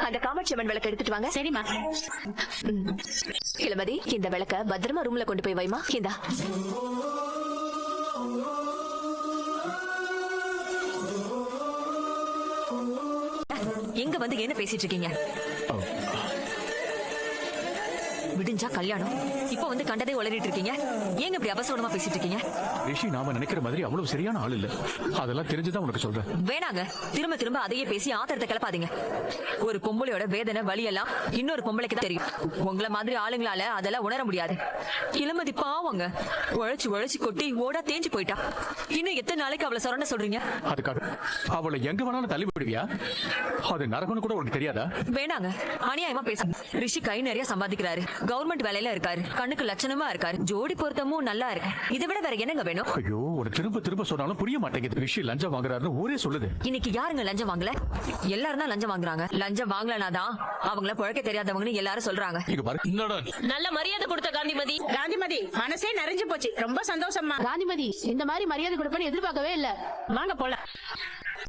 அந்த காமாட்சி அம்மன் விளக்கு எடுத்துட்டு வாங்க. சரிம்மா. இளமதி, இந்த விளக்க பத்திரமா ரூம்ல கொண்டு போய் வைமா. இந்தா. எங்க வந்து என்ன பேசிட்டு இருக்கீங்க? விடிஞ்சா கல்யாணம், இப்ப வந்து கண்டதே உளறிட்டு இருக்கீங்க. ஏங்க இப்படி அவசரமா பேசிட்டு இருக்கீங்க? ரிஷி நாம நினைக்கிற மாதிரி அவ்வளவு சரியான ஆள் இல்ல. அதெல்லாம் தெரிஞ்சுதான் உனக்கு சொல்றேன். வேணாங்க, திரும்ப திரும்ப அதையே பேசி ஆத்திரத்தை கிளப்பாதீங்க. ஒரு பொம்பளையோட வேதனை வலி எல்லாம் இன்னொரு பொம்பளைக்கு தான் தெரியும். உங்களை மாதிரி ஆளுங்களால அதெல்லாம் உணர முடியாது. இளமதி பாவங்க, உழைச்சு உழைச்சு கொட்டி ஓடா தேஞ்சு போயிட்டா. இன்னும் எத்தனை நாளைக்கு அவளை சொரண சொல்றீங்க? அதுக்காக அவளை எங்க வேணாலும் தள்ளி விடுவியா? அது நரகம்னு கூட உனக்கு தெரியாதா? வேணாங்க, அநியாயமா பேசுங்க. ரிஷி கை நிறைய சம்பாதிக்கிறாரு, கவர்மெண்ட் வேலையில இருக்காரு, கண்ணுக்கு லட்சணமா இருக்காரு, ஜோடி பொருத்தமும் நல்லா இருக்கு. இதை விட வேற என்னங்க வேணும்? ஐயோ, ஒரு திரும்ப திரும்ப சொன்னாலும் புரிய மாட்டேங்குது. ரிஷி லஞ்சம் வாங்குறாருன்னு ஊரே சொல்லுது. இன்னைக்கு யாருங்க லஞ்சம் வாங்கல? எல்லாரும் தான் லஞ்சம் வாங்குறாங்க. லஞ்சம் வாங்கலனாதான் அவங்கள பழக்க தெரியாதவங்கன்னு எல்லாரும் சொல்றாங்க. இங்க பாரு, நல்ல மரியாதை கொடுத்த காந்திமதி. காந்திமதி மனசே நிறைஞ்சு போச்சு. ரொம்ப சந்தோஷமா. காந்திமதி இந்த மாதிரி மரியாதை கொடுப்பேன்னு எதிர்பார்க்கவே இல்ல. வாங்க போலாம்.